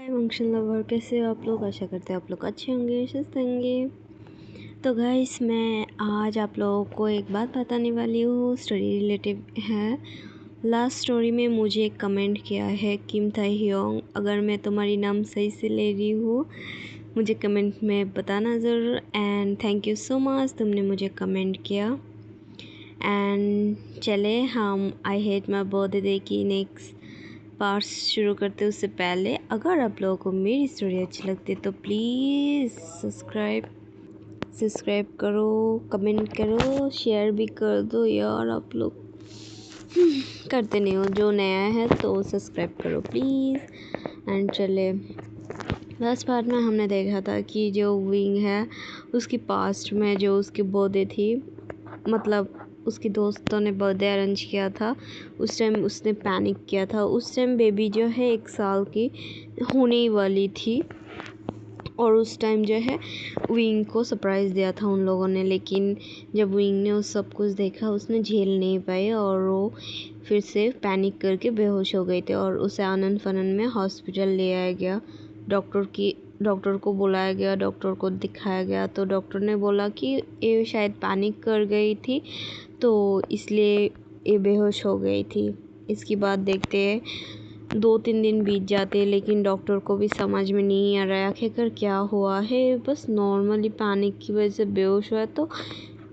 Function lover, कैसे हो आप लोग? आशा करते हैं आप लोग अच्छे होंगे, स्वस्थ होंगे। तो गाइस, मैं आज आप लोगों को एक बात बताने वाली हूँ, स्टोरी रिलेटिव है। लास्ट स्टोरी में मुझे एक कमेंट किया है किम ताह्योंग। अगर मैं तुम्हारी नाम सही से ले रही हूँ मुझे कमेंट में बताना ज़रूर। And thank you so much, तुमने मुझे कमेंट किया। एंड चले हम आई हेट माई बर्थडे की नेक्स्ट पार्ट शुरू करते उससे पहले, अगर आप लोगों को मेरी स्टोरी अच्छी लगती है तो प्लीज़ सब्सक्राइब करो, कमेंट करो, शेयर भी कर दो यार। आप लोग करते नहीं हो, जो नया है तो सब्सक्राइब करो प्लीज़। एंड चले, लास्ट पार्ट में हमने देखा था कि जो विंग है उसकी पास्ट में जो उसकी बर्थडे थी, मतलब उसके दोस्तों ने बर्थडे अरेंज किया था, उस टाइम उसने पैनिक किया था। उस टाइम बेबी जो है 1 साल की होने वाली थी और उस टाइम जो है विंग को सरप्राइज़ दिया था उन लोगों ने। लेकिन जब विंग ने उस सब कुछ देखा उसने झेल नहीं पाई और वो फिर से पैनिक करके बेहोश हो गए थे और उसे आनन फानन में हॉस्पिटल ले आया गया। डॉक्टर को बुलाया गया, डॉक्टर को दिखाया गया तो डॉक्टर ने बोला कि ये शायद पैनिक कर गई थी तो इसलिए ये बेहोश हो गई थी। इसकी बात देखते हैं 2-3 दिन बीत जाते हैं लेकिन डॉक्टर को भी समझ में नहीं आ रहा है आखिरकार क्या हुआ है। बस नॉर्मली पैनिक की वजह से बेहोश हुआ है, तो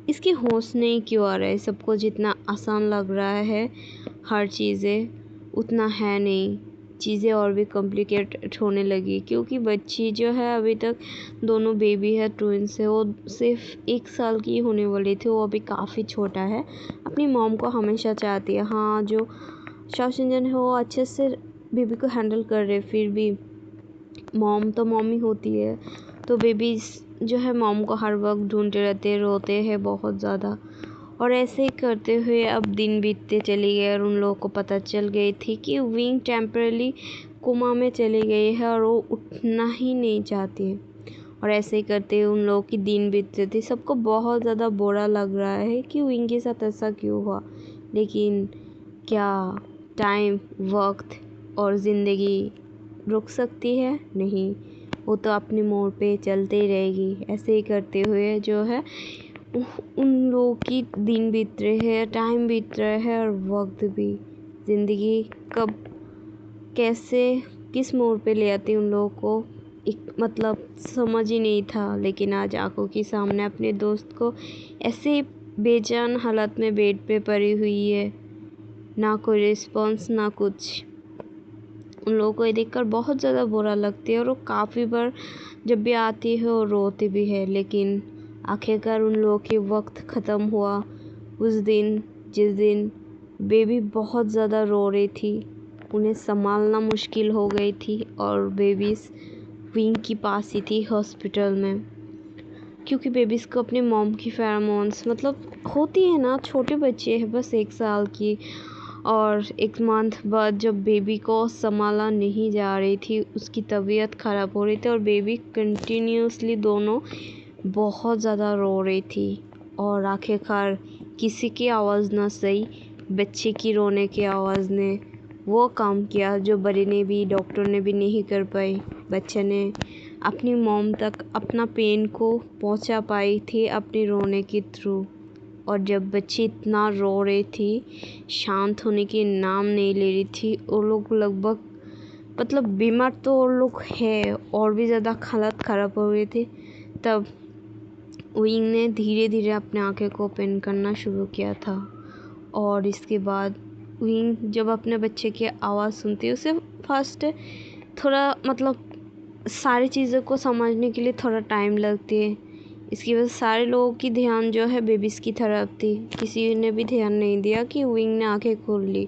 इसकी होश नहीं क्यों आ रहा है। सबको जितना आसान लग रहा है हर चीज़ें उतना है नहीं, चीज़ें और भी कॉम्प्लिकेटेड होने लगी क्योंकि बच्ची जो है अभी तक दोनों बेबी है, ट्विंस है, वो सिर्फ 1 साल की होने वाली थी, वो अभी काफ़ी छोटा है। अपनी मॉम को हमेशा चाहती है। हाँ, जो शाओशिनजन है वो अच्छे से बेबी को हैंडल कर रहे, फिर भी मॉम तो मॉम ही होती है, तो बेबीज़ जो है मॉम को हर वक्त ढूंढते रहते, रोते हैं बहुत ज़्यादा। और ऐसे ही करते हुए अब दिन बीतते चले गए और उन लोगों को पता चल गई थी कि विंग टेम्परली कोमा में चली गई है और वो उठना ही नहीं चाहती है। और ऐसे ही करते हुए उन लोगों की दिन बीतते थे। सबको बहुत ज़्यादा बुरा लग रहा है कि विंग के साथ ऐसा क्यों हुआ, लेकिन क्या टाइम, वक्त और ज़िंदगी रुक सकती है? नहीं, वो तो अपनी मोड़ पे चलते ही रहेगी। ऐसे ही करते हुए जो है उन लोगों की दिन बीत रहे हैं, टाइम बीत रहा है और वक्त भी। ज़िंदगी कब कैसे किस मोड़ पे ले आती उन लोगों को एक मतलब समझ ही नहीं था। लेकिन आज आंखों के सामने अपने दोस्त को ऐसे बेजान हालत में बेड पे पड़ी हुई है, ना कोई रिस्पॉन्स ना कुछ। उन लोगों को ये देखकर बहुत ज़्यादा बुरा लगती है और वो काफ़ी बार जब भी आती है वो रोती भी है। लेकिन आखिरकार उन लोगों के वक्त ख़त्म हुआ उस दिन जिस दिन बेबी बहुत ज़्यादा रो रही थी, उन्हें संभालना मुश्किल हो गई थी और बेबीज़ विंग के पास ही थी हॉस्पिटल में, क्योंकि बेबीज़ को अपने मॉम की फेरोमोन्स मतलब होती है ना, छोटे बच्चे हैं बस 1 साल की। और 1 मंथ बाद जब बेबी को संभाला नहीं जा रही थी, उसकी तबीयत ख़राब हो रही थी और बेबी कंटिन्यूसली दोनों बहुत ज़्यादा रो रही थी। और आखिरकार किसी की आवाज़ ना सही, बच्चे की रोने की आवाज़ ने वो काम किया जो बड़े ने भी, डॉक्टर ने भी नहीं कर पाई। बच्चे ने अपनी मॉम तक अपना पेन को पहुंचा पाई थी अपनी रोने के थ्रू। और जब बच्ची इतना रो रही थी, शांत होने की नाम नहीं ले रही थी, वो लोग लगभग मतलब बीमार तो वो लोग है और भी ज़्यादा हालत ख़राब हो रही थी, तब विंग ने धीरे धीरे अपने आँखें को ओपन करना शुरू किया था। और इसके बाद विंग जब अपने बच्चे की आवाज़ सुनती है, उसे फर्स्ट थोड़ा मतलब सारी चीज़ों को समझने के लिए थोड़ा टाइम लगती है। इसकी वजह से सारे लोगों की ध्यान जो है बेबीज़ की तरफ थी, किसी ने भी ध्यान नहीं दिया कि विंग ने आंखें खोल ली।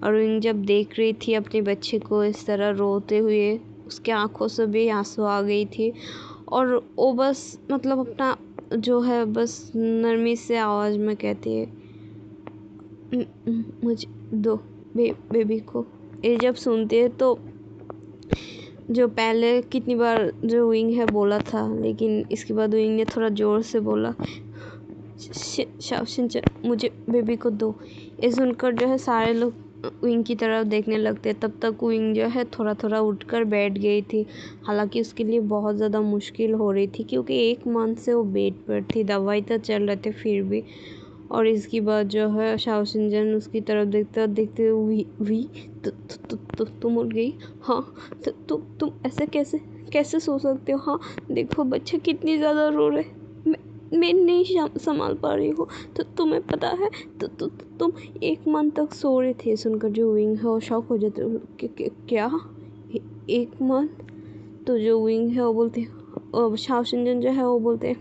और विंग जब देख रही थी अपने बच्चे को इस तरह रोते हुए, उसके आंखों से भी आंसू आ गई थी और वो बस मतलब अपना जो है बस नरमी से आवाज़ में कहती है, मुझे दो बेबी को। ये जब सुनते हैं तो जो पहले कितनी बार जो विंग है बोला था, लेकिन इसके बाद विंग ने थोड़ा ज़ोर से बोला, शाओशिनचन मुझे बेबी को दो। ये सुनकर जो है सारे लोग विंग की तरफ देखने लगते। तब तक विंग जो है थोड़ा थोड़ा उठकर बैठ गई थी। हालांकि उसके लिए बहुत ज़्यादा मुश्किल हो रही थी क्योंकि 1 मंथ से वो बेड पर थी, दवाई तो चल रहे थे फिर भी। और इसके बाद जो है शाओ शिनचैन उसकी तरफ देखते वी तुम उठ गई? हाँ, तुम ऐसे कैसे सो सकते हो? हाँ देखो बच्चा कितनी ज़्यादा रो रहे, मैं नहीं संभाल पा रही हूँ। तो तुम्हें पता है तुम 1 मंथ तक सो रहे थे। सुनकर जो विंग है वो शॉक हो जाते। क्या 1 मंथ? तो जो विंग है वो बोलते और शाओ शिनचैन जो है वो बोलते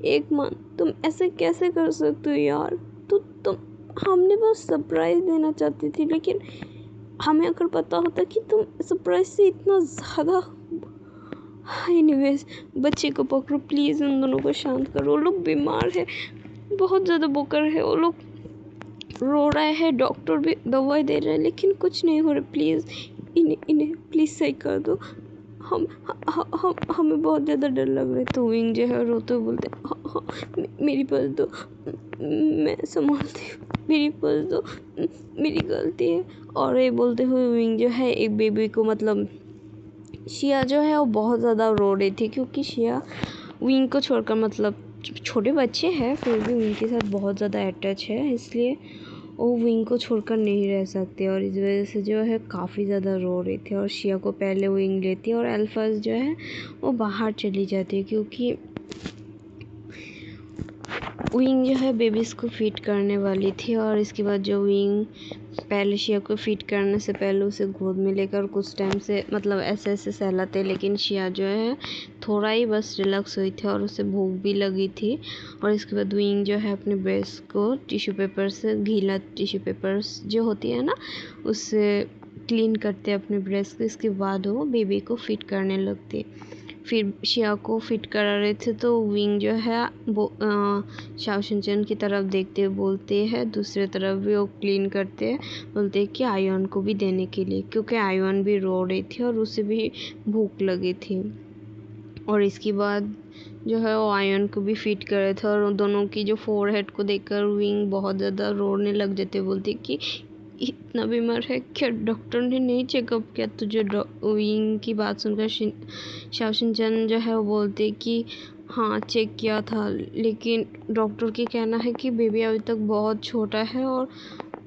1 मंथ तुम ऐसे कैसे कर सकते हो यार? तो तुम हमने बस सरप्राइज देना चाहती थी, लेकिन हमें अगर पता होता कि तुम सरप्राइज से इतना ज़्यादा। एनीवेज बच्चे को पकड़ो प्लीज़, उन दोनों को शांत करो। वो लोग बीमार है, बहुत ज़्यादा बुकर है, वो लोग रो रहे हैं, डॉक्टर भी दवाई दे रहे हैं लेकिन कुछ नहीं हो रहा। प्लीज़ इन्हें प्लीज़ सही कर दो। हमें बहुत ज़्यादा डर लग रहा है। तो विंग जो है रोते हुए बोलते हाँ मेरी पल्स दो, मैं संभालती हूँ, मेरी पल्स दो, मेरी गलती है। और ये बोलते हुए विंग जो है एक बेबी को मतलब शिया जो है वो बहुत ज़्यादा रो रही थी क्योंकि शिया विंग को छोड़कर मतलब छोटे बच्चे हैं फिर भी विंग के साथ बहुत ज़्यादा अटैच है, इसलिए वो विंग को छोड़कर नहीं रह सकते। और इस वजह से जो है काफ़ी ज़्यादा रो रही थी। और शिया को पहले विंग लेती है और अल्फाज जो है वो बाहर चली जाती है क्योंकि विंग जो है बेबीज़ को फीड करने वाली थी। और इसके बाद जो विंग पहले शिया को फीड करने से पहले उसे गोद में लेकर कुछ टाइम से मतलब ऐसे सहलाते, लेकिन शिया जो है थोड़ा ही बस रिलैक्स हुई थी और उसे भूख भी लगी थी। और इसके बाद विंग जो है अपने ब्रेस्ट को टिश्यू पेपर से, गीला टिश्यू पेपर्स जो होती है ना, उससे क्लीन करते अपने ब्रेस्ट को। इसके बाद वो बेबी को फीड करने लगती। फिर शिया को फिट करा रहे थे तो विंग जो है वो शाओ शिनचैन की तरफ देखते हुए बोलते हैं, दूसरी तरफ भी वो क्लीन करते हैं, बोलते हैं कि आयुन को भी देने के लिए, क्योंकि आयुन भी रो रही थी और उसे भी भूख लगी थी। और इसके बाद जो है वो आयुन को भी फीड कर रहे थे और दोनों की जो फोरहेड को देखकर विंग बहुत ज़्यादा रोने लग जाते, बोलते कि इतना बीमार है क्या, डॉक्टर ने नहीं चेकअप किया? तो जो विंग की बात सुनकर शाओ शिनचैन जो है वो बोलते कि हाँ चेक किया था, लेकिन डॉक्टर की कहना है कि बेबी अभी तक बहुत छोटा है और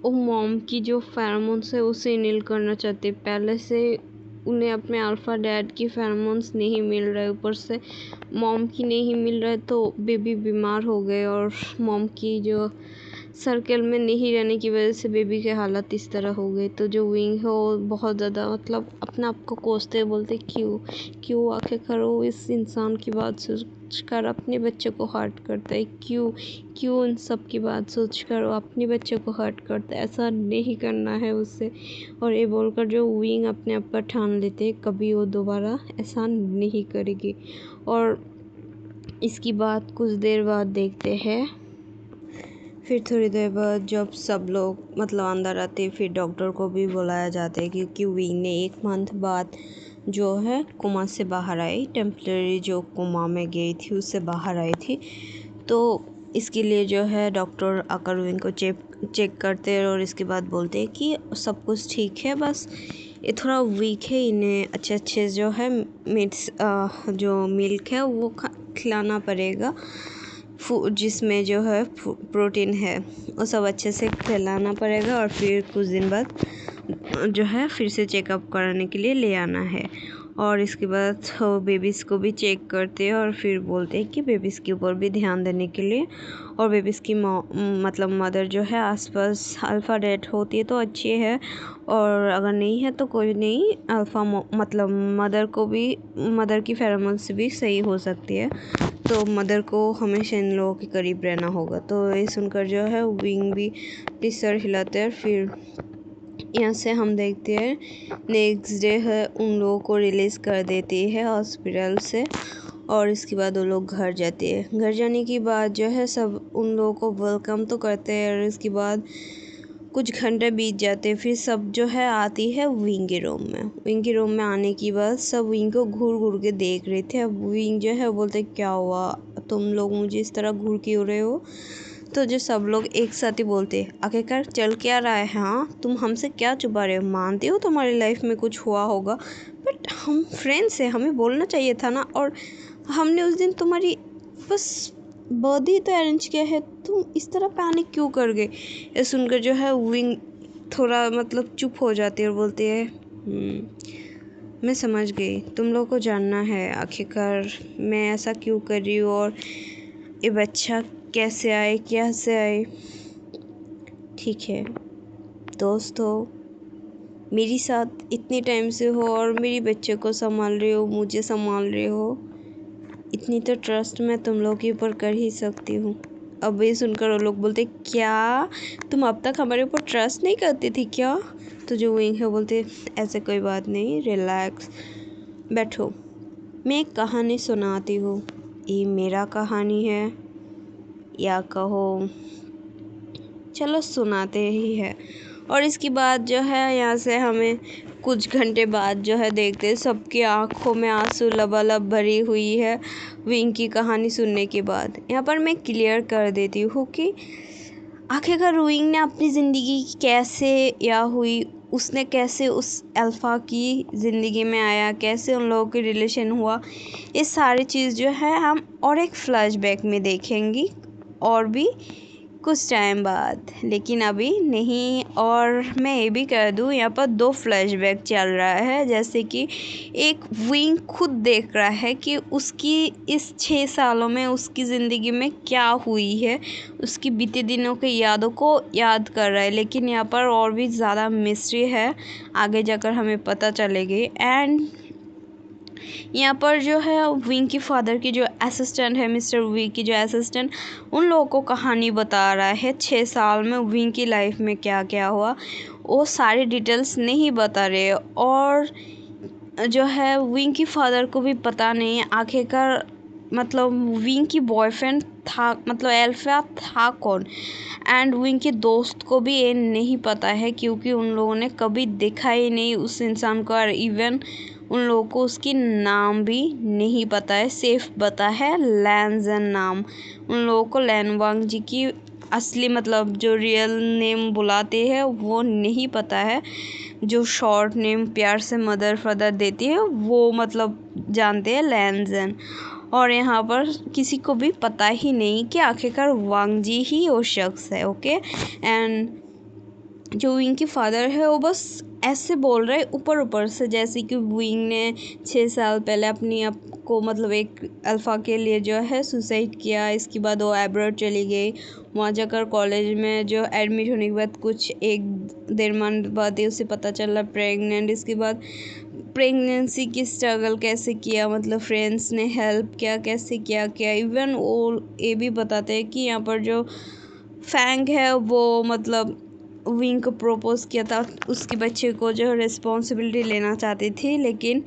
वो मॉम की जो फेरोमोन्स है उसे इनहेल करना चाहते। पहले से उन्हें अपने अल्फ़ा डैड की फेरोमोन्स नहीं मिल रहे, ऊपर से मॉम की नहीं मिल रहे, तो बेबी बीमार हो गए और मॉम की जो सर्कल में नहीं रहने की वजह से बेबी की हालत इस तरह हो गई। तो जो विंग है वो बहुत ज़्यादा मतलब अपने आप को कोसते बोलते क्यों आखिरकार वो इस इंसान की बात सोचकर अपने बच्चे को हर्ट करता है, क्यों उन सब की बात सोचकर वो अपने बच्चे को हर्ट करता है, ऐसा नहीं करना है उससे। और ये बोलकर जो विंग अपने आप पर ठान लेते कभी वो दोबारा ऐसा नहीं करेगी। और इसकी बात कुछ देर बाद देखते हैं। फिर थोड़ी देर बाद जब सब लोग मतलब अंदर आते फिर डॉक्टर को भी बुलाया जाता है क्योंकि विंग ने 1 मंथ बाद जो है कोमा से बाहर आई, टेम्परेरी जो कोमा में गई थी उससे बाहर आई थी। तो इसके लिए जो है डॉक्टर आकर विंग को चेक करते हैं और इसके बाद बोलते हैं कि सब कुछ ठीक है, बस ये थोड़ा वीक है, इन्हें अच्छे जो है मीट्स जो मिल्क है वो खिलाना पड़ेगा, जिसमें जो है प्रोटीन है वो सब अच्छे से खिलाना पड़ेगा। और फिर कुछ दिन बाद जो है फिर से चेकअप कराने के लिए ले आना है। और इसके बाद वो बेबीज़ को भी चेक करते हैं और फिर बोलते हैं कि बेबीज़ के ऊपर भी ध्यान देने के लिए। और बेबीज़ की मतलब मदर जो है आसपास अल्फ़ा डेट होती है तो अच्छी है, और अगर नहीं है तो कोई नहीं, अल्फ़ा मतलब मदर की फेरोमोन से भी सही हो सकती है, तो मदर को हमेशा इन लोगों के करीब रहना होगा। तो ये सुनकर जो है विंग भी सर हिलाते हैं। फिर यहाँ से हम देखते हैं नेक्स्ट डे है उन लोगों को रिलीज़ कर देती है हॉस्पिटल से। और इसके बाद वो लोग घर जाते हैं। घर जाने के बाद जो है सब उन लोगों को वेलकम तो करते हैं और इसके बाद कुछ घंटे बीत जाते हैं। फिर सब जो है आती है विंग के रूम में। विंग के रूम में आने के बाद सब विंग को घूर घूर के देख रहे थे। अब विंग जो है बोलते क्या हुआ, तुम लोग मुझे इस तरह घूर क्यों रहे हो? तो जो सब लोग एक साथ ही बोलते आखिरकार चल क्या रहा है, हाँ तुम हमसे क्या छुपा रहे हो, मानती हो तुम्हारी लाइफ में कुछ हुआ होगा, बट हम फ्रेंड्स हैं, हमें बोलना चाहिए था ना। और हमने उस दिन तुम्हारी बस बर्थडे तो अरेंज किया है, तुम इस तरह पैनिक क्यों कर गए। ये सुनकर जो है विंग थोड़ा मतलब चुप हो जाती है और बोलती है मैं समझ गई, तुम लोग को जानना है आखिरकार मैं ऐसा क्यों कर रही हूँ और ये बच्चा कैसे आए। ठीक है दोस्तों, मेरी साथ इतने टाइम से हो और मेरी बच्चे को संभाल रहे हो, मुझे संभाल रहे हो, इतनी तो ट्रस्ट मैं तुम लोग के ऊपर कर ही सकती हूँ। अब ये सुनकर वो लोग बोलते क्या तुम अब तक हमारे ऊपर ट्रस्ट नहीं करती थी क्या। तो जो विंग है बोलते ऐसे कोई बात नहीं, रिलैक्स बैठो, मैं एक कहानी सुनाती हूँ। ये मेरा कहानी है या कहो चलो सुनाते ही है। और इसके बाद जो है यहाँ से हमें कुछ घंटे बाद जो है देखते सबकी आंखों में आंसू लबालब भरी हुई है विंग की कहानी सुनने के बाद। यहाँ पर मैं क्लियर कर देती हूँ कि आखिरकार विंग ने अपनी ज़िंदगी कैसे या हुई, उसने कैसे उस अल्फ़ा की ज़िंदगी में आया, कैसे उन लोगों की रिलेशन हुआ, ये सारी चीज़ जो है हम और एक फ्लैशबैक में देखेंगी और भी कुछ टाइम बाद, लेकिन अभी नहीं। और मैं ये भी कह दूँ यहाँ पर 2 फ्लैशबैक चल रहा है, जैसे कि एक विंग खुद देख रहा है कि उसकी इस 6 सालों में उसकी ज़िंदगी में क्या हुई है, उसकी बीते दिनों की यादों को याद कर रहा है। लेकिन यहाँ पर और भी ज़्यादा मिस्ट्री है, आगे जाकर हमें पता चलेगी। एंड यहाँ पर जो है विंग की फादर की जो असिस्टेंट है, मिस्टर वी की जो असिस्टेंट, उन लोगों को कहानी बता रहा है 6 साल में विंग की लाइफ में क्या क्या हुआ, वो सारी डिटेल्स नहीं बता रहे। और जो है विंग की फादर को भी पता नहीं है आखिरकार मतलब विंग की बॉयफ्रेंड था, मतलब अल्फा था कौन। एंड विंग के दोस्त को भी ये नहीं पता है क्योंकि उन लोगों ने कभी देखा ही नहीं उस इंसान को, और इवन उन लोगों को उसकी नाम भी नहीं पता है, सिर्फ पता है लैनजन नाम। उन लोगों को लैनवांग जी की असली मतलब जो रियल नेम बुलाते हैं वो नहीं पता है, जो शॉर्ट नेम प्यार से मदर फादर देती है वो मतलब जानते हैं लैनजन। और यहाँ पर किसी को भी पता ही नहीं कि आखिरकार वांग जी ही वो शख्स है। ओके, एंड जो विंग की फादर है वो बस ऐसे बोल रहे ऊपर ऊपर से, जैसे कि विंग ने 6 साल पहले अपनी आप को मतलब एक अल्फ़ा के लिए जो है सुसाइड किया। इसके बाद वो एब्रॉड चली गई, वहाँ जाकर कॉलेज में जो एडमिट होने के बाद कुछ 1-1.5 मंथ बाद ही उसे पता चला प्रेग्नेंट। इसके बाद प्रेगनेंसी की स्ट्रगल कैसे किया, मतलब फ्रेंड्स ने हेल्प किया कैसे किया। इवन वो ये भी बताते हैं कि यहाँ पर जो फैंग है वो मतलब विंग को प्रपोज किया था, उसके बच्चे को जो रिस्पॉन्सिबिलिटी लेना चाहती थी, लेकिन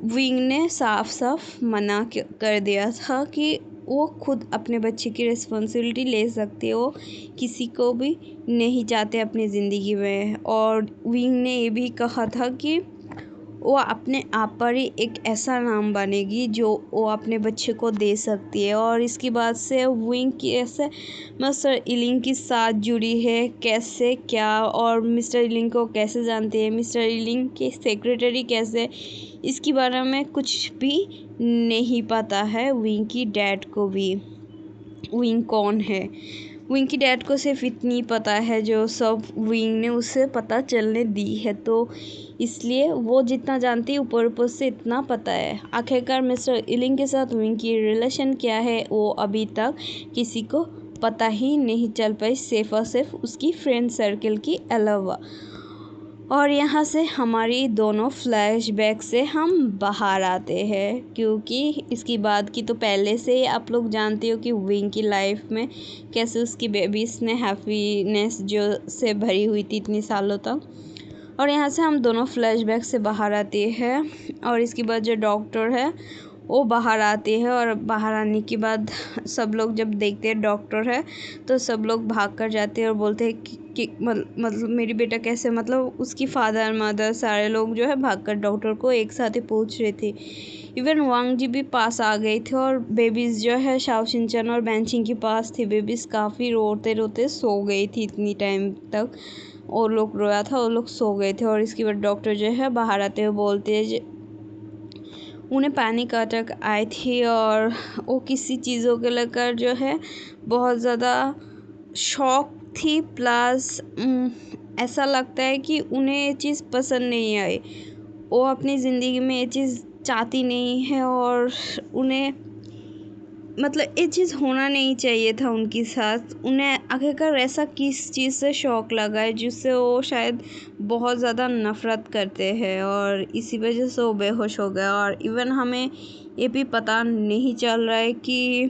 विंग ने साफ साफ मना कर दिया था कि वो खुद अपने बच्चे की रिस्पॉन्सिबिलिटी ले सकती है, वो किसी को भी नहीं चाहते अपनी ज़िंदगी में। और विंग ने ये भी कहा था कि वो अपने आप पर ही एक ऐसा नाम बनेगी जो वो अपने बच्चे को दे सकती है। और इसके बाद से विंग कैसे मिस्टर इलिंग के साथ जुड़ी है, कैसे क्या, और मिस्टर इलिंग को कैसे जानती है, मिस्टर इलिंग के सेक्रेटरी कैसे, इसके बारे में कुछ भी नहीं पता है विंग की डैड को भी। विंग कौन है, विंग की डैड को सिर्फ इतनी पता है जो सब विंग ने उसे पता चलने दी है, तो इसलिए वो जितना जानती है ऊपर ऊपर से इतना पता है। आखिरकार मिस्टर इलिंग के साथ विंग की रिलेशन क्या है वो अभी तक किसी को पता ही नहीं चल पाई, सिर्फ और सिर्फ उसकी फ्रेंड सर्कल के अलावा। और यहाँ से हमारी दोनों फ्लैशबैक से हम बाहर आते हैं, क्योंकि इसकी बात की तो पहले से ही आप लोग जानते हो कि विंग की लाइफ में कैसे उसकी बेबीज ने हैप्पीनेस जो से भरी हुई थी इतनी सालों तक। और यहाँ से हम दोनों फ्लैशबैक से बाहर आते हैं। और इसके बाद जो डॉक्टर है वो बाहर आती है और बाहर आने के बाद सब लोग जब देखते हैं डॉक्टर है तो सब लोग भाग कर जाते हैं और बोलते हैं कि मतलब मेरी बेटा कैसे, मतलब उसकी फादर मदर सारे लोग जो है भागकर डॉक्टर को एक साथ ही पूछ रहे थे। इवन वांग जी भी पास आ गई थी और बेबीज़ जो है शाओ शिनचैन और बेंचिंग के पास थी। बेबीज़ काफ़ी रोते रोते सो गई थी, इतनी टाइम तक वो लोग रोया था, वो लोग सो गए थे। और इसके बाद डॉक्टर जो है बाहर आते हुए बोलते हैं उन्हें पैनिक अटैक आई थी और वो किसी चीज़ों के लेकर जो है बहुत ज़्यादा शॉक थी। प्लस ऐसा लगता है कि उन्हें ये चीज़ पसंद नहीं आई, वो अपनी ज़िंदगी में ये चीज़ चाहती नहीं है और उन्हें मतलब ये चीज़ होना नहीं चाहिए था उनके साथ। उन्हें आखिरकार ऐसा किस चीज़ से शौक लगा है जिससे वो शायद बहुत ज़्यादा नफ़रत करते हैं और इसी वजह से वो बेहोश हो गया। और इवन हमें ये भी पता नहीं चल रहा है कि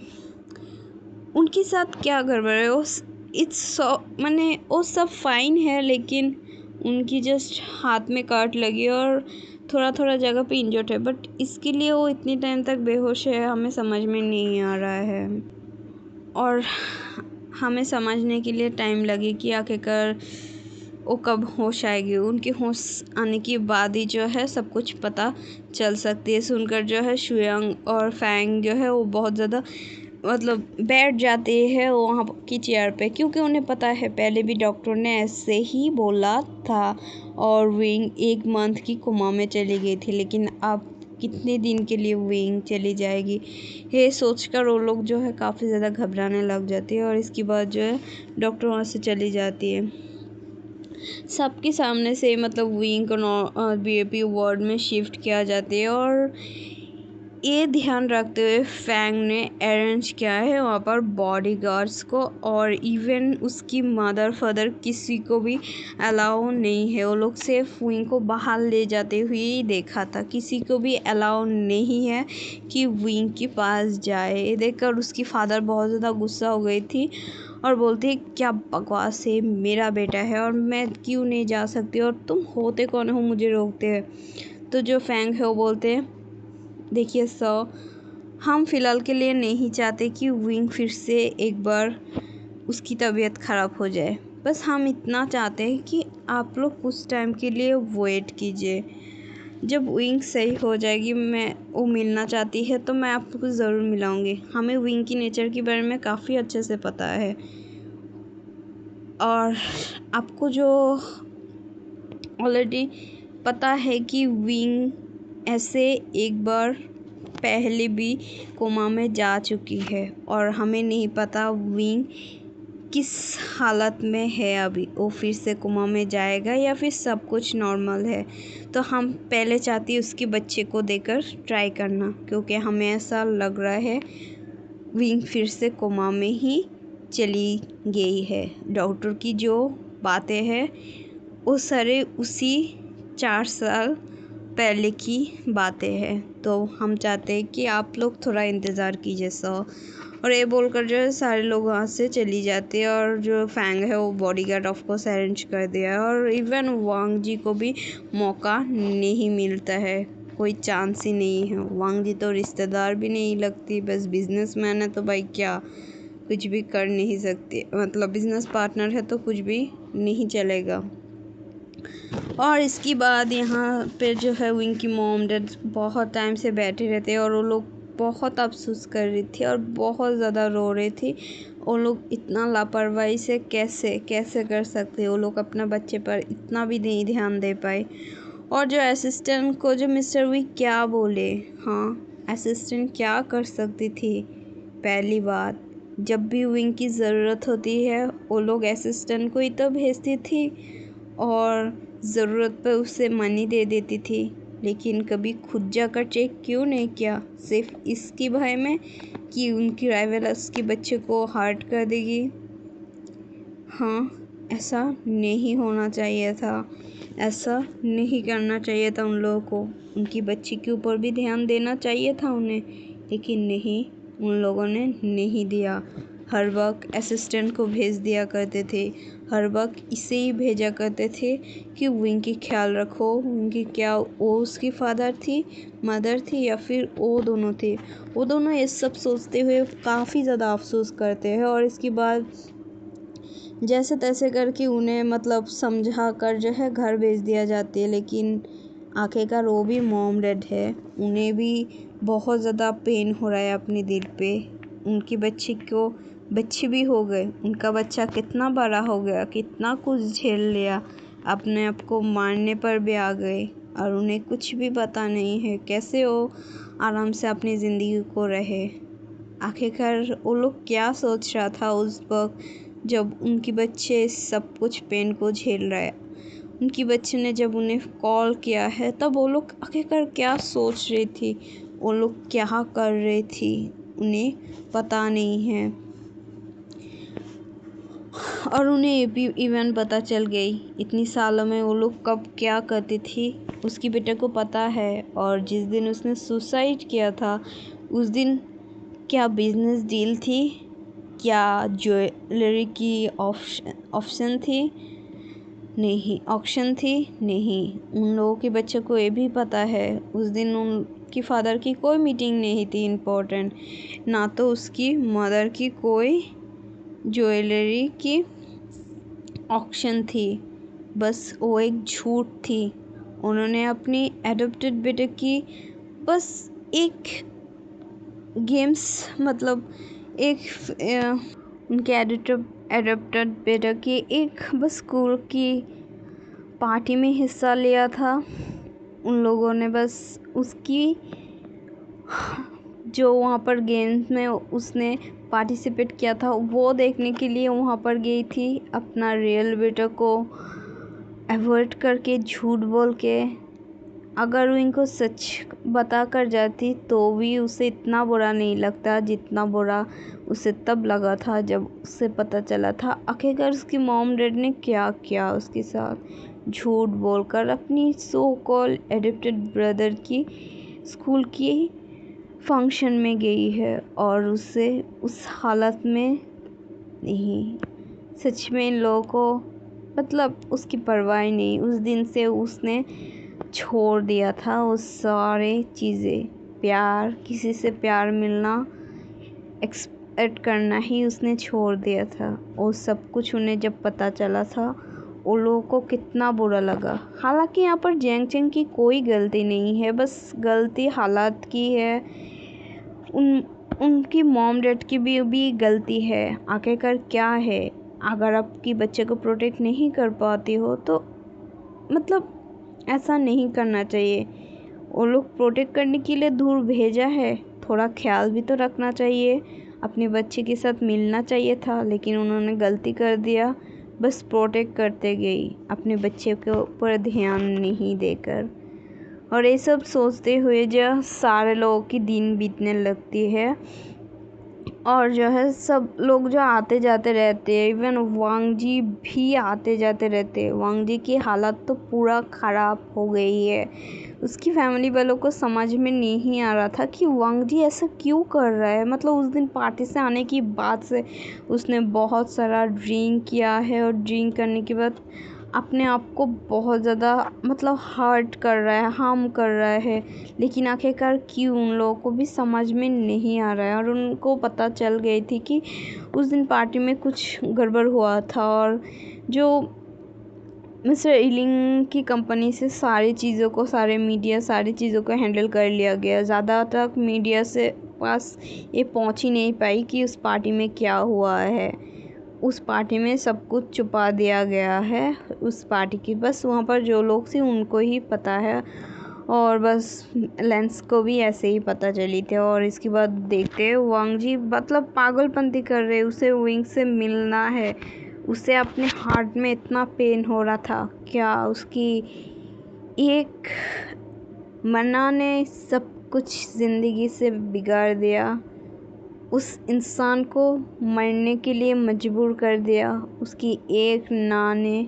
उनके साथ क्या गड़बड़ है। मैंने वो सब फाइन है, लेकिन उनकी जस्ट हाथ में काट लगी और थोड़ा थोड़ा जगह पे इंजर्ड है, बट इसके लिए वो इतनी टाइम तक बेहोश है हमें समझ में नहीं आ रहा है। और हमें समझने के लिए टाइम लगे कि आखिरकार वो कब होश आएगी। उनके होश आने के बाद ही जो है सब कुछ पता चल सकती है। सुनकर जो है शुयांग और फैंग जो है वो बहुत ज़्यादा मतलब बैठ जाते हैं वहाँ की चेयर पे, क्योंकि उन्हें पता है पहले भी डॉक्टर ने ऐसे ही बोला था। और विंग 1 मंथ की कोमा में चली गई थी, लेकिन अब कितने दिन के लिए विंग चली जाएगी, ये सोचकर वो लोग जो है काफ़ी ज़्यादा घबराने लग जाती है। और इसके बाद जो है डॉक्टर वहाँ से चली जाती है। सबके सामने से मतलब विंग को बीएपी वार्ड में शिफ्ट किया जाता है। और ये ध्यान रखते हुए फैंग ने अरेंज किया है वहाँ पर बॉडीगार्ड्स को, और इवन उसकी मदर फादर किसी को भी अलाउ नहीं है। वो लोग सिर्फ विंग को बाहर ले जाते हुए ही देखा था, किसी को भी अलाउ नहीं है कि विंग के पास जाए। ये देखकर उसकी फादर बहुत ज़्यादा गुस्सा हो गई थी और बोलती है क्या बकवास है, मेरा बेटा है और मैं क्यों नहीं जा सकती और तुम होते कौन हो मुझे रोकते हैं। तो जो फैंग है वो बोलते हैं देखिए सर, हम फ़िलहाल के लिए नहीं चाहते कि विंग फिर से एक बार उसकी तबीयत ख़राब हो जाए। बस हम इतना चाहते हैं कि आप लोग कुछ टाइम के लिए वेट कीजिए। जब विंग सही हो जाएगी, वो मिलना चाहती है तो मैं आपको ज़रूर मिलाऊंगी। हमें विंग की नेचर के बारे में काफ़ी अच्छे से पता है और आपको जो ऑलरेडी पता है कि विंग ऐसे एक बार पहले भी कोमा में जा चुकी है और हमें नहीं पता विंग किस हालत में है अभी। वो फिर से कोमा में जाएगा या फिर सब कुछ नॉर्मल है। तो हम पहले चाहती है उसके बच्चे को देकर ट्राई करना, क्योंकि हमें ऐसा लग रहा है विंग फिर से कोमा में ही चली गई है। डॉक्टर की जो बातें हैं वो सारे उसी 4 साल पहले की बातें हैं। तो हम चाहते हैं कि आप लोग थोड़ा इंतज़ार कीजिए सर। और ये बोलकर जो है सारे लोग वहाँ से चली जाती है और जो फैंग है वो बॉडीगार्ड ऑफ कोर्स अरेंज कर दिया है। और इवन वांग जी को भी मौका नहीं मिलता है, कोई चांस ही नहीं है। वांग जी तो रिश्तेदार भी नहीं लगती, बस बिजनेसमैन है तो भाई क्या कुछ भी कर नहीं सकती, मतलब बिजनेस पार्टनर है तो कुछ भी नहीं चलेगा। और इसके बाद यहाँ पे जो है विंग की मॉम डैड बहुत टाइम से बैठे रहते हैं और वो लोग बहुत अफसोस कर रही थी और बहुत ज़्यादा रो रही थी। वो लोग इतना लापरवाही से कैसे कैसे कर सकते, वो लोग अपना बच्चे पर इतना भी नहीं ध्यान दे पाए। और जो असिस्टेंट को जो मिस्टर वी क्या बोले, हाँ असिस्टेंट क्या कर सकती थी। पहली बात, जब भी विंग की ज़रूरत होती है वो लोग असिस्टेंट को ही तो भेजती थी और ज़रूरत पर उससे मनी दे देती थी, लेकिन कभी खुद जाकर चेक क्यों नहीं किया, सिर्फ इसकी भय में कि उनकी राइवल उसके बच्चे को हर्ट कर देगी। हाँ, ऐसा नहीं होना चाहिए था, ऐसा नहीं करना चाहिए था उन लोगों को। उनकी बच्ची के ऊपर भी ध्यान देना चाहिए था उन्हें, लेकिन नहीं, उन लोगों ने नहीं दिया। हर वक्त असिस्टेंट को भेज दिया करते थे, हर वक्त इसे ही भेजा करते थे कि विंग की ख्याल रखो। विंग क्या वो उसकी मदर थी या फिर वो दोनों थे। वो दोनों ये सब सोचते हुए काफ़ी ज़्यादा अफसोस करते हैं और इसके बाद जैसे तैसे करके उन्हें मतलब समझा कर जो है घर भेज दिया जाती है। लेकिन आखिरकार वो भी मॉम डैड है, उन्हें भी बहुत ज़्यादा पेन हो रहा है अपने दिल पे। उनकी बच्चे भी हो गए, उनका बच्चा कितना बड़ा हो गया, कितना कुछ झेल लिया, अपने आप को मारने पर भी आ गए और उन्हें कुछ भी पता नहीं है कैसे वो आराम से अपनी ज़िंदगी को रहे। आखिरकार वो लोग क्या सोच रहा था उस वक्त जब उनकी बच्चे सब कुछ पेन को झेल रहा है। उनकी बच्चे ने जब उन्हें कॉल किया है तब वो लोग आखिरकार क्या सोच रही थी, वो लोग क्या कर रही थी, उन्हें पता नहीं है। और उन्हें ये भी इवन पता चल गई इतनी सालों में वो लोग कब क्या करती थी, उसकी बेटे को पता है। और जिस दिन उसने सुसाइड किया था उस दिन क्या बिजनेस डील थी, क्या ज्वेलरी की ऑप्शन थी, ऑक्शन थी, नहीं। उन लोगों के बच्चे को ये भी पता है उस दिन उनकी फादर की कोई मीटिंग नहीं थी इम्पोर्टेंट, ना तो उसकी मदर की कोई ज्वेलरी की ऑक्शन थी, बस वो एक झूठ थी। उन्होंने अपनी एडॉप्टेड बेटे की बस एक गेम्स मतलब उनके एडॉप्टेड बेटे की एक बस स्कूल की पार्टी में हिस्सा लिया था। उन लोगों ने बस उसकी जो वहाँ पर गेम्स में उसने पार्टिसिपेट किया था वो देखने के लिए वहाँ पर गई थी। अपना रियल बेटे को अवॉइड करके, झूठ बोल के, अगर वो इनको सच बता कर जाती तो भी उसे इतना बुरा नहीं लगता जितना बुरा उसे तब लगा था जब उसे पता चला था आखिरकार उसकी मॉम डैड ने क्या किया उसके साथ। झूठ बोलकर अपनी सो कॉल एडॉप्टेड ब्रदर की स्कूल की फंक्शन में गई है और उसे उस हालत में नहीं, सच में इन लोगों को मतलब उसकी परवाह नहीं। उस दिन से उसने छोड़ दिया था वो सारे चीज़ें, प्यार, किसी से प्यार मिलना एक्सपेक्ट करना ही उसने छोड़ दिया था। वो सब कुछ उन्हें जब पता चला था उन लोगों को कितना बुरा लगा। हालांकि यहाँ पर जेंग चेंग की कोई गलती नहीं है, बस गलती हालात की है, उनकी मॉम डैड की भी गलती है। आखिरकार क्या है, अगर आपकी बच्चे को प्रोटेक्ट नहीं कर पाती हो तो मतलब ऐसा नहीं करना चाहिए। वो लोग प्रोटेक्ट करने के लिए दूर भेजा है, थोड़ा ख्याल भी तो रखना चाहिए, अपने बच्चे के साथ मिलना चाहिए था। लेकिन उन्होंने गलती कर दिया, बस प्रोटेक्ट करते गई, अपने बच्चे के ऊपर ध्यान नहीं देकर। और ये सब सोचते हुए जो सारे लोगों की दिन बीतने लगती है और जो है सब लोग जो आते जाते रहते हैं, इवन वांग जी भी आते जाते रहते हैं। वांग जी की हालत तो पूरा ख़राब हो गई है। उसकी फैमिली वालों को समझ में नहीं आ रहा था कि वांग जी ऐसा क्यों कर रहा है। मतलब उस दिन पार्टी से आने की बाद से उसने बहुत सारा ड्रिंक किया है और ड्रिंक करने के बाद अपने आप को बहुत ज़्यादा मतलब हर्ट कर रहा है, हार्म कर रहा है। लेकिन आखिरकार क्यों, उन लोगों को भी समझ में नहीं आ रहा है। और उनको पता चल गई थी कि उस दिन पार्टी में कुछ गड़बड़ हुआ था और जो मिस्टर इलिंग की कंपनी से सारी चीज़ों को हैंडल कर लिया गया। ज़्यादा तक मीडिया से पास ये पहुंच ही नहीं पाई कि उस पार्टी में क्या हुआ है। उस पार्टी में सब कुछ छुपा दिया गया है। उस पार्टी की बस वहाँ पर जो लोग थे उनको ही पता है और बस लेंस को भी ऐसे ही पता चली थी। और इसके बाद देखते हैं वांग जी मतलब पागलपंती कर रहे, उसे विंग से मिलना है, उसे अपने हार्ट में इतना पेन हो रहा था। क्या उसकी एक मना ने सब कुछ ज़िंदगी से बिगाड़ दिया, उस इंसान को मरने के लिए मजबूर कर दिया। उसकी एक ना ने,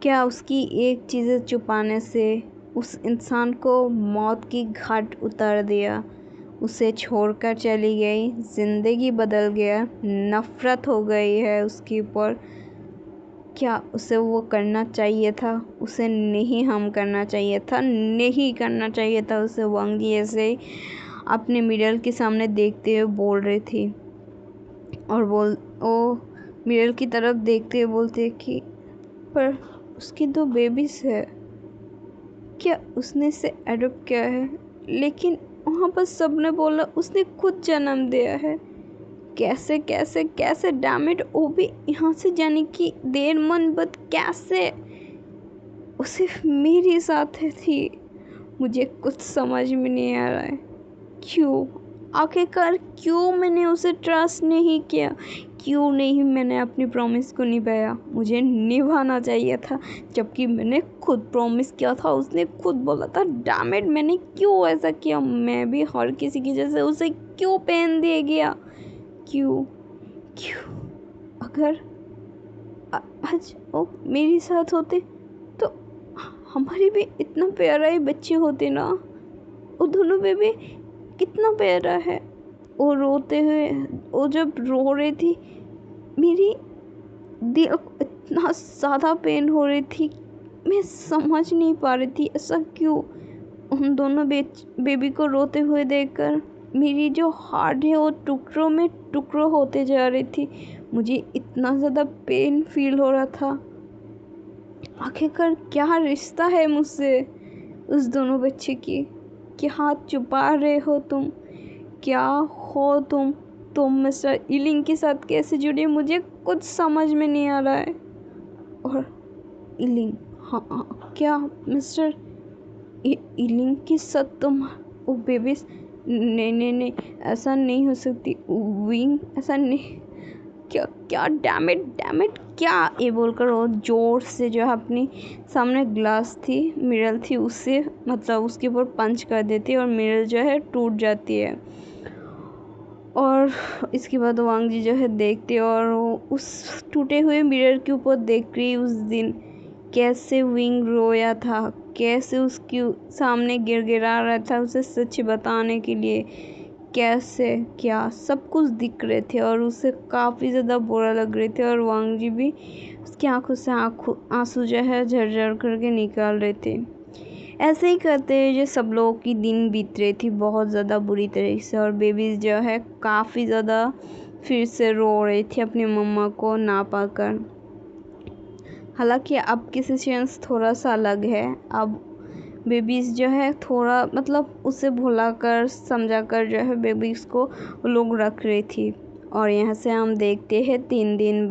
क्या उसकी एक चीज़ें छुपाने से उस इंसान को मौत की घाट उतार दिया। उसे छोड़कर चली गई, ज़िंदगी बदल गया, नफ़रत हो गई है उसके ऊपर। क्या उसे वो करना चाहिए था? उसे नहीं हम करना चाहिए था, नहीं करना चाहिए था उसे। वांग जी ऐसे अपने मिरर के सामने देखते हुए बोल रही थी और वो मिरर की तरफ देखते हुए बोलते कि पर उसकी 2 बेबीज है, क्या उसने इसे एडॉप्ट किया है? लेकिन वहाँ पर सबने बोला उसने खुद जन्म दिया है। कैसे कैसे कैसे डैमिट, वो भी यहाँ से जाने की देर मन बद कैसे? वो सिर्फ मेरे साथ थी। मुझे कुछ समझ में नहीं आ रहा है, क्यों, आखिरकार क्यों मैंने उसे ट्रस्ट नहीं किया? क्यों नहीं मैंने अपनी प्रॉमिस को निभाया? मुझे निभाना चाहिए था, जबकि मैंने खुद प्रॉमिस किया था, उसने खुद बोला था। डैम इट, मैंने क्यों ऐसा किया? मैं भी हर किसी की जैसे उसे क्यों पहन दे गया? क्यों क्यों? अगर आज वो मेरे साथ होते तो हमारे भी इतना प्यारा ही बच्चे होते ना। वो दोनों बेबी कितना प्यारा है। वो रोते हुए, वो जब रो रही थी, मेरी दिल को इतना ज़्यादा पेन हो रही थी, मैं समझ नहीं पा रही थी ऐसा क्यों। उन दोनों बेबी को रोते हुए देखकर मेरी जो हार्ट है वो टुकड़ों में टुकड़ों होते जा रही थी। मुझे इतना ज़्यादा पेन फील हो रहा था। आखिरकार क्या रिश्ता है मुझसे उस दोनों बच्चे की? क्या छुपा रहे हो तुम? क्या हो तुम मिस्टर इलिंग के साथ कैसे जुड़े? मुझे कुछ समझ में नहीं आ रहा है। और इलिंग, हाँ, क्या मिस्टर इलिंग के साथ तुम वो बेबीज? नहीं, ऐसा नहीं हो सकती विंग, ऐसा नहीं। क्या डैम इट, क्या? ये बोलकर वो जोर से जो है अपनी सामने ग्लास थी, मिरर थी, उससे मतलब उसके ऊपर पंच कर देती है और मिरर जो है टूट जाती है। और इसके बाद वांग जी जो है देखते और उस टूटे हुए मिरर के ऊपर देख रही उस दिन कैसे विंग रोया था, कैसे उसके सामने गिड़गिड़ा रहा था उसे सच बताने के लिए। कैसे क्या सब कुछ दिख रहे थे और उसे काफ़ी ज़्यादा बुरा लग रहे थे। और वांग जी भी उसकी आंखों से आंसू जो है झरझर करके निकाल रहे थे। ऐसे ही करते जो सब लोगों की दिन बीत रही थी बहुत ज़्यादा बुरी तरीके से। और बेबीज़ जो है काफ़ी ज़्यादा फिर से रो रही थी अपनी मम्मा को ना पाकर। हालांकि अब की सिचुएशन थोड़ा सा अलग है। अब बेबीज़ जो है थोड़ा मतलब उसे भुलाकर समझाकर जो है बेबीज़ को वो लोग रख रही थी। और यहाँ से हम देखते हैं 3 दिन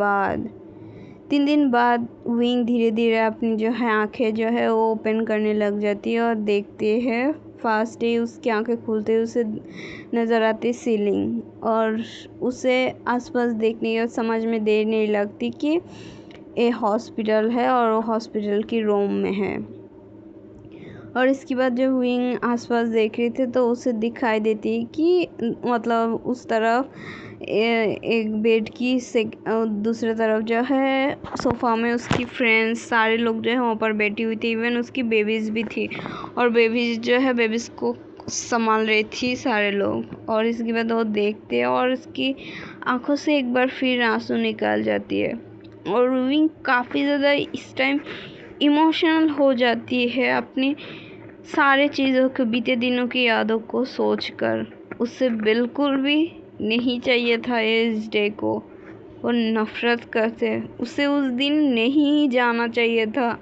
बाद विंग धीरे धीरे अपनी जो है आंखें जो है वो ओपन करने लग जाती है और देखते हैं फास्ट ही उसकी आंखें खुलते उसे नज़र आती सीलिंग। और उसे आसपास देखने की समझ में देर नहीं लगती कि ये हॉस्पिटल है और वो हॉस्पिटल की रूम में है। और इसके बाद जब विंग आसपास देख रही थी तो उसे दिखाई देती कि मतलब उस तरफ एक बेड की से दूसरी तरफ जो है सोफ़ा में उसकी फ्रेंड्स सारे लोग जो है वहाँ पर बैठी हुई थी। इवन उसकी बेबीज़ भी थी और बेबीज़ जो है बेबीज़ को संभाल रही थी सारे लोग। और इसके बाद वो देखते हैं और उसकी आंखों से एक बार फिर आंसू निकल जाती है। और विंग काफ़ी ज़्यादा इस टाइम इमोशनल हो जाती है अपनी सारे चीज़ों को, बीते दिनों की यादों को सोचकर। उसे बिल्कुल भी नहीं चाहिए था इस डे को। वो नफ़रत करते, उसे उस दिन नहीं जाना चाहिए था।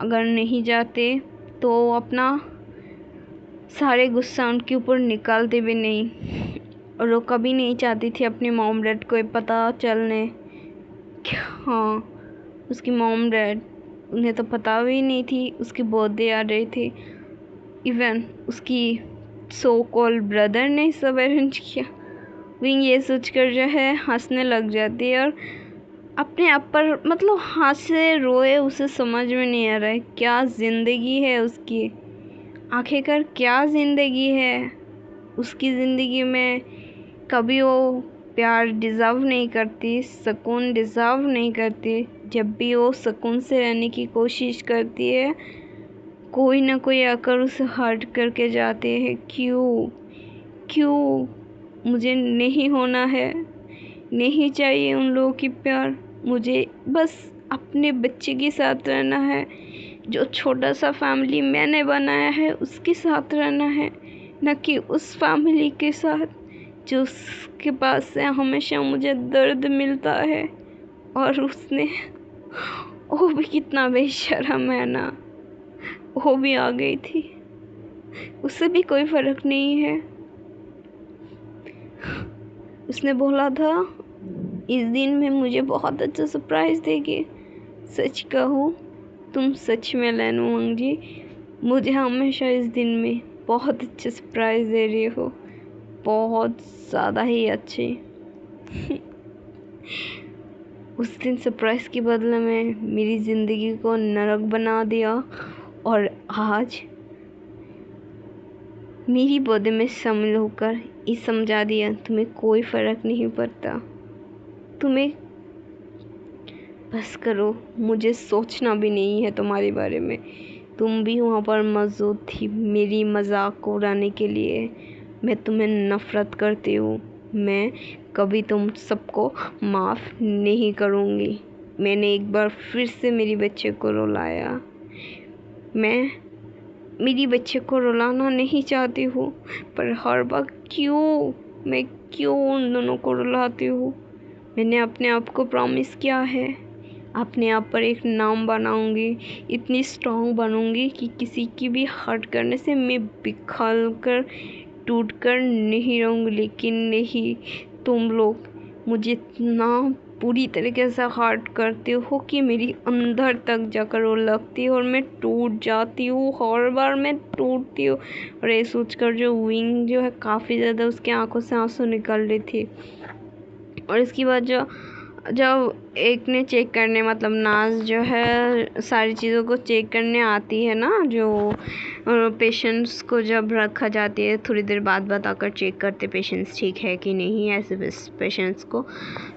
अगर नहीं जाते तो अपना सारे गुस्सा उनके ऊपर निकालते भी नहीं। और वो कभी नहीं चाहती थी अपने मॉम डैड को पता चलने। हाँ, उसकी मॉम डैड उन्हें तो पता भी नहीं थी उसकी बर्थडे आ रही थी। इवन उसकी सो कॉल्ड ब्रदर ने सब अरेंज किया। विंग ये सोचकर जो है हंसने लग जाती है और अपने आप पर मतलब हाथ से रोए। उसे समझ में नहीं आ रहा है क्या ज़िंदगी है उसकी, आखिरकार क्या ज़िंदगी है उसकी। ज़िंदगी में कभी वो प्यार डिज़र्व नहीं करती, सुकून डिज़र्व नहीं करती। जब भी वो सुकून से रहने की कोशिश करती है कोई ना कोई आकर उसे हर्ट करके जाते हैं। क्यों क्यों? मुझे नहीं होना है, नहीं चाहिए उन लोगों की प्यार। मुझे बस अपने बच्चे के साथ रहना है। जो छोटा सा फैमिली मैंने बनाया है उसके साथ रहना है, न कि उस फैमिली के साथ जो उसके पास से हमेशा मुझे दर्द मिलता है। और उसने, वो भी कितना बेशर्म है ना, वो भी आ गई थी, उससे भी कोई फर्क नहीं है। उसने बोला था इस दिन में मुझे बहुत अच्छा सरप्राइज देगी। सच कहूँ, तुम सच में लेनुमंग जी मुझे हमेशा इस दिन में बहुत अच्छे सरप्राइज दे रही हो, बहुत ज़्यादा ही अच्छे। उस दिन सरप्राइज के बदले में मेरी ज़िंदगी को नरक बना दिया, और आज मेरी बर्थडे में शामिल होकर ये समझा दिया तुम्हें कोई फ़र्क नहीं पड़ता। तुम्हें बस करो, मुझे सोचना भी नहीं है तुम्हारे बारे में। तुम भी वहाँ पर मौजूद थी मेरी मजाक को उड़ाने के लिए। मैं तुम्हें नफ़रत करती हूँ। मैं कभी तुम सबको माफ़ नहीं करूँगी। मैंने एक बार फिर से मेरी बच्चे को रुलाया। मैं मेरी बच्चे को रुलाना नहीं चाहती हूँ, पर हर बार मैं क्यों उन दोनों को रुलाती हूँ? मैंने अपने आप को प्रॉमिस किया है, अपने आप पर एक नाम बनाऊंगी, इतनी स्ट्रॉन्ग बनूंगी कि किसी की भी हर्ट करने से मैं बिखर कर टूट कर नहीं रहूँगी। लेकिन नहीं, तुम लोग मुझे इतना पूरी तरीके से हर्ट करते हो कि मेरी अंदर तक जाकर वो लगती है और मैं टूट जाती हूँ। हर बार मैं टूटती हूँ। और ये सोचकर जो विंग जो है काफ़ी ज़्यादा उसकी आंखों से आंसू निकल रही थी। और इसके बाद जब एक ने चेक करने, मतलब नाज जो है सारी चीज़ों को चेक करने आती है ना, जो पेशेंट्स को जब रखा जाती है थोड़ी देर बाद आकर चेक करते पेशेंट्स ठीक है कि नहीं, ऐसे बस पेशेंट्स को।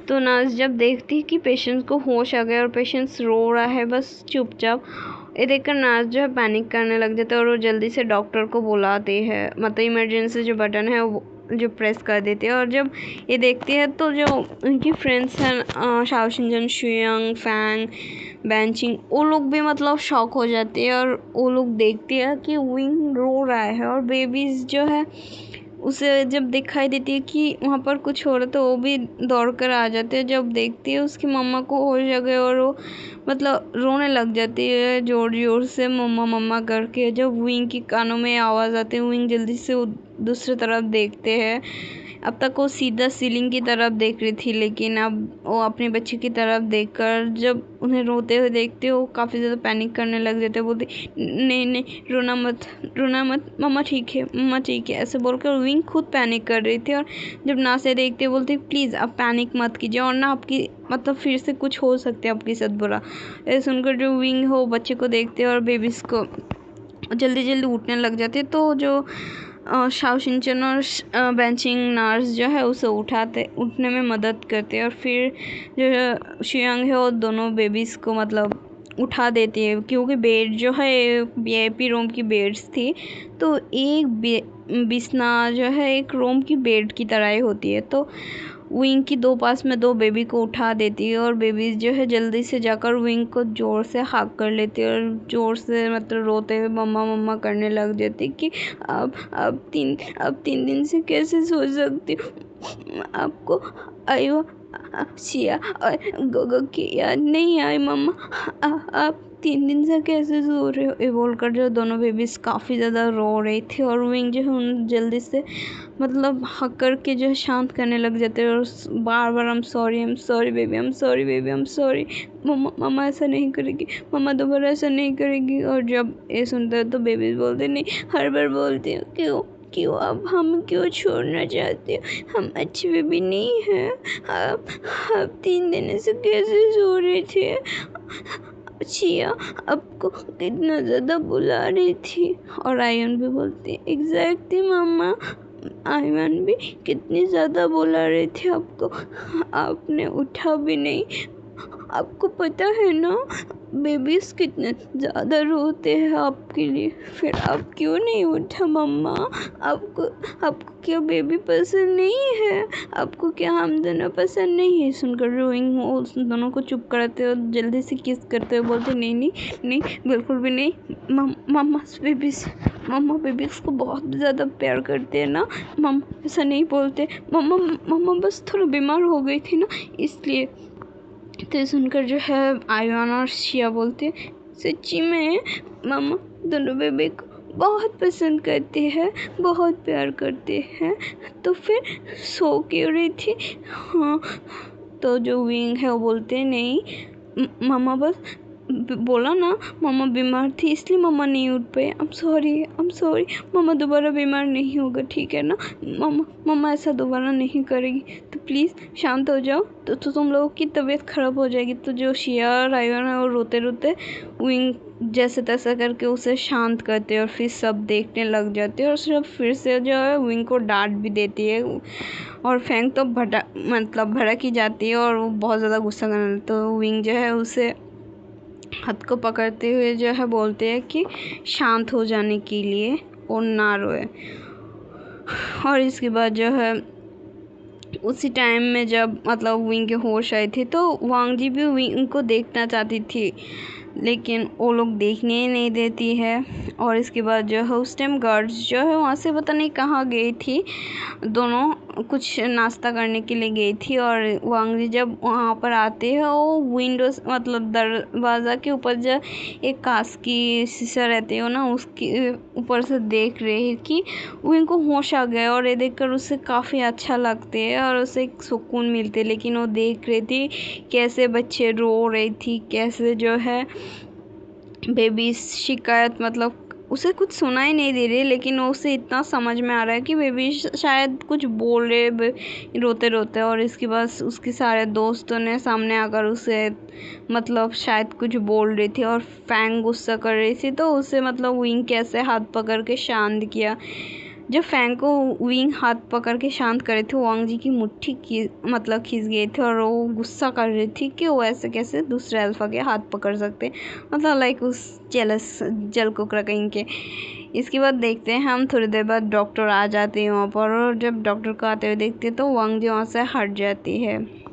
तो नाज जब देखती है कि पेशेंट्स को होश आ गया और पेशेंट्स रो रहा है बस चुपचाप, ये देखकर नाज जो है पैनिक करने लग जाता है और वो जल्दी से डॉक्टर को बुलाती है, मतलब इमरजेंसी जो बटन है वो जो प्रेस कर देती है। और जब ये देखती है तो जो उनकी फ्रेंड्स हैं शाओ शिनजन, शुयांग, फैंग, बैंचिंग, वो लोग भी मतलब शॉक हो जाते हैं। और वो लोग देखते हैं कि विंग रो रहा है और बेबीज जो है उसे जब दिखाई देती है कि वहाँ पर कुछ हो रहा है तो वो भी दौड़ कर आ जाते हैं। जब देखती है उसकी मम्मा को होश आ गया और वो मतलब रोने लग जाती है जोर जोर से मम्मा मम्मा करके। जब विंग की कानों में आवाज़ आती है, विंग जल्दी से दूसरी तरफ देखते हैं। अब तक वो सीधा सीलिंग की तरफ देख रही थी, लेकिन अब वो अपने बच्चे की तरफ देखकर जब उन्हें रोते हुए देखते हो काफ़ी ज़्यादा पैनिक करने लग जाते, बोलते नहीं नहीं रोना मत, मम्मा ठीक है, मम्मा ठीक है, ऐसे बोलकर विंग खुद पैनिक कर रही थी। और जब नासे देखते बोलते प्लीज़ आप पैनिक मत कीजिए, और ना आपकी मतलब फिर से कुछ हो सकता है आपके साथ बुरा। ऐसे सुनकर जो विंग हो बच्चे को देखते और बेबीज़ को जल्दी जल्दी उठने लग जाते। तो जो शाओ शिनचन और बेंचिंग नर्स जो है उसे उठने में मदद करते हैं। और फिर जो शुयांग है वो दोनों बेबीज़ को मतलब उठा देती है, क्योंकि बेड जो है VIP रूम की बेड्स थी, तो एक बिस्ना जो है एक रूम की बेड की तरह ही होती है। तो विंग की पास में दो बेबी को उठा देती है और बेबीज जो है जल्दी से जाकर विंग को ज़ोर से हाक कर लेती है और ज़ोर से मतलब रोते हुए मम्मा मम्मा करने लग जाती कि अब 3 दिन से कैसे सो सकती हूँ, आपको आयो शिया और गोगो की याद नहीं आई मम्मा, आप 3 दिन से कैसे सो रहे हो। ये बोलकर जो दोनों बेबीज काफ़ी ज़्यादा रो रही थी और विंग जो है जल्दी से मतलब हक करके जो है शांत करने लग जाते हैं और बार बार I'm sorry baby, I'm sorry मम्मा ऐसा नहीं करेगी, मम्मा दोबारा ऐसा नहीं करेगी। और जब ये सुनते हैं तो बेबी बोलते नहीं, हर बार बोलते हो क्यों अब हम क्यों छोड़ना चाहते हो, हम अच्छे बेबी नहीं हैं, आप 3 दिन से कैसे सो रहे थे, छिया आपको कितना ज़्यादा बुला रही थी। और आयन भी बोलती एग्जैक्टली मम्मा, आयमन भी कितनी ज़्यादा बुला रही थी आपको, आपने उठा भी नहीं, आपको पता है ना बेबीज कितने ज़्यादा रोते हैं आपके लिए, फिर आप क्यों नहीं उठा मम्मा? आपको क्या बेबी पसंद नहीं है? आपको क्या हम दोनों पसंद नहीं है? सुनकर रोइंग उस दोनों को चुप कराते और जल्दी से किस करते हुए बोलते नहीं नहीं नहीं, बिल्कुल भी नहीं। मम्मा बेबीज को बहुत ज़्यादा प्यार करते हैं ना, मम्मा ऐसा नहीं बोलते। मम्मा बस थोड़ा बीमार हो गई थी ना, इसलिए। तो सुनकर जो है आयन और शिया बोलते सच्ची में मम्मा दोनों बेबी को बहुत पसंद करते हैं, बहुत प्यार करते हैं। तो फिर सो क्यों रही थी? हाँ, तो जो विंग है वो बोलते नहीं मम्मा बस बोला ना मम्मा बीमार थी इसलिए मम्मा नहीं उठ पाई। I'm sorry मम्मा दोबारा बीमार नहीं होगा, ठीक है ना? मम्मा ऐसा दोबारा नहीं करेगी, तो प्लीज़ शांत हो जाओ। तो तुम लोगों की तबीयत ख़राब हो जाएगी। तो जो शिया और आयन है वो रोते रोते विंग जैसे तैसा करके उसे शांत करते और फिर सब देखने लग जाते और सब फिर से जो है विंग को डांट भी देती है। और फैंग तो भड़क ही जाती है और वो बहुत ज़्यादा गुस्सा करने लगती है। तो विंग जो है उसे हाथ को पकड़ते हुए जो है बोलते हैं कि शांत हो जाने के लिए और ना रोए। और इसके बाद जो है उसी टाइम में जब विंग के होश आए थे तो वांग जी भी विंग को देखना चाहती थी, लेकिन वो लोग देखने ही नहीं देती है। और इसके बाद जो है उस टाइम गार्ड्स जो है वहाँ से पता नहीं कहाँ गई थी, दोनों कुछ नाश्ता करने के लिए गई थी। और वांग जी जब वहाँ पर आते हैं वो विंडोज दरवाज़ा के ऊपर जो एक कांच की शीशा रहती है ना उसके ऊपर से देख रही कि उनको होश आ गया और ये देखकर उसे काफ़ी अच्छा लगते है और उसे एक सुकून मिलते। लेकिन वो देख रही थी कैसे बच्चे रो रही थी, कैसे जो है बेबी शिकायत उसे कुछ सुनाई नहीं दे रही, लेकिन उसे इतना समझ में आ रहा है कि बेबी शायद कुछ बोल रहे रोते रोते। और इसके बाद उसके सारे दोस्तों ने सामने आकर उसे शायद कुछ बोल रही थी और फैंग गुस्सा कर रही थी, तो उसे विंग कैसे हाथ पकड़ के शांत किया। जब फैंग को विंग हाथ पकड़ के शांत करे थे वांग जी की मुट्ठी खींच गई थी और वो गुस्सा कर रही थी कि वो ऐसे कैसे दूसरे अल्फा के हाथ पकड़ सकते, लाइक उस जेलस जल कुकरा कहीं के। इसके बाद देखते हैं हम थोड़ी देर बाद डॉक्टर आ जाते हैं वहाँ पर, और जब डॉक्टर को आते हुए देखते हैं तो वांग जी वहाँ से हट जाती है।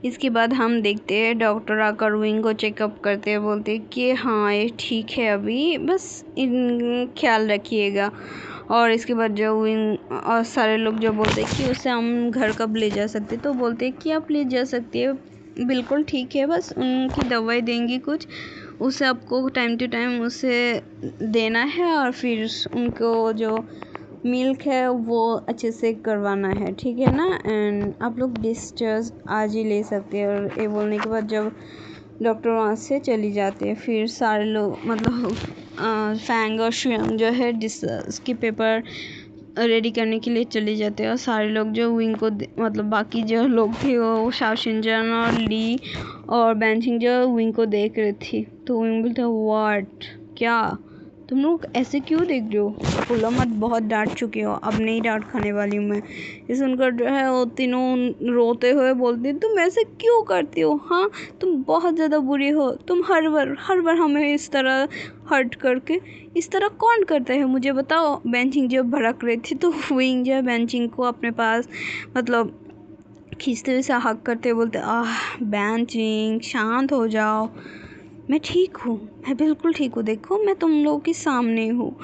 इसके बाद हम देखते हैं डॉक्टर आकर विंग को चेकअप करते हैं, बोलते हैं कि हाँ ये ठीक है, अभी बस इन ख्याल रखिएगा। और इसके बाद जो विंग और सारे लोग जो बोलते हैं कि उसे हम घर कब ले जा सकते, तो बोलते हैं कि आप ले जा सकती है, बिल्कुल ठीक है, बस उनकी दवाई देंगी कुछ, उसे आपको टाइम टू टाइम उसे देना है और फिर उनको जो मिल्क है वो अच्छे से करवाना है, ठीक है ना? एंड आप लोग डिस्चार्ज आज ही ले सकते हैं। और ये बोलने के बाद जब डॉक्टर वहाँ से चली जाते हैं, फिर सारे लोग फैंग और शुयांग जो है डिस्चार्ज के पेपर रेडी करने के लिए चले जाते हैं। और सारे लोग जो विंग को बाकी जो लोग थे वो शाओशिनजन और ली और बैंचिंग जो विंग को देख रही थी, तो विंग बोलते व्हाट, क्या तुम लोग ऐसे क्यों देख रहे हो? बोला मत, बहुत डांट चुके हो, अब नहीं डांट खाने वाली हूँ मैं। ये सुनकर जो है वो तीनों रोते हुए बोलते तुम ऐसे क्यों करती हो? हाँ, तुम बहुत ज़्यादा बुरी हो, तुम हर बार हमें इस तरह हर्ट करके, इस तरह कौन करता है मुझे बताओ। बेंचिंग जब भड़क रही थी तो विंग जो है बेंचिंग को अपने पास खींचते हुए से हक करते बोलते बेंचिंग शांत हो जाओ, मैं ठीक हूँ, मैं बिल्कुल ठीक हूँ, देखो मैं तुम लोगों के सामने हूँ।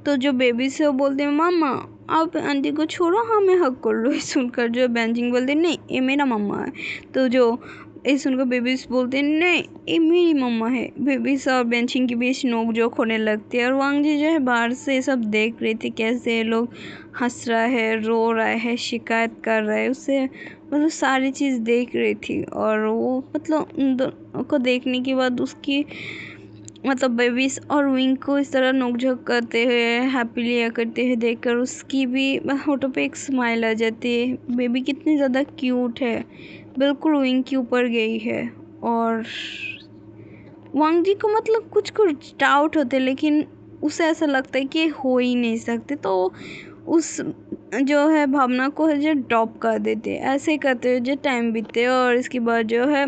तो जो बेबी से वो बोलते हैं मामा आप आंटी को छोड़ो, हाँ मैं हक कर लो। सुनकर जो बेंचिंग बोलते नहीं ये मेरा मम्मा है। तो जो ये सुनकर बेबीज बोलते हैं नहीं ये मेरी मम्मा है। बेबीज और बेंचिंग के बीच नोक जोक होने लगती है और वांग जी जो है बाहर से सब देख रही थी कैसे ये लोग हंस रहा है, रो रहा है, शिकायत कर रहा है, उसे सारी चीज़ देख रही थी। और वो उन दोनों को देखने के बाद उसकी बेबीज और विंग को इस तरह नोकझोंक करते हुए हैप्पीली करते हुए देखकर उसकी भी होठों पे एक स्माइल आ जाती है। बेबी कितनी ज़्यादा क्यूट है, बिल्कुल विंग के ऊपर गई है। और वांग जी को कुछ डाउट होते, लेकिन उसे ऐसा लगता है कि हो ही नहीं सकते। तो उस जो है भावना को है जो ड्रॉप कर देते। ऐसे करते हुए जो टाइम बीतते और इसके बाद जो है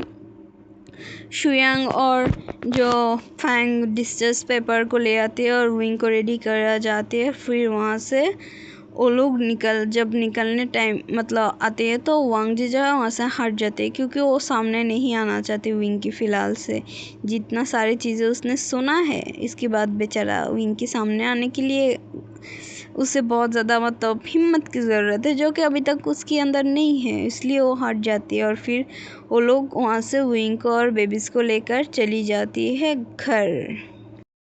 शुयांग और जो फैंग डिस्चर्स पेपर को ले आते हैं और विंग को रेडी करा जाते हैं। फिर वहाँ से वो लोग जब निकलने टाइम मतलब आते हैं तो वांग जी जो है वहाँ से हट जाते हैं, क्योंकि वो सामने नहीं आना चाहते विंग की फ़िलहाल से। जितना सारी चीज़ें उसने सुना है, इसके बाद बेचारा विंग के सामने आने के लिए उसे बहुत ज़्यादा मतलब हिम्मत की ज़रूरत है, जो कि अभी तक उसके अंदर नहीं है, इसलिए वो हट जाती है। और फिर वो लोग वहाँ से विंग को और बेबीज़ को लेकर चली जाती है घर।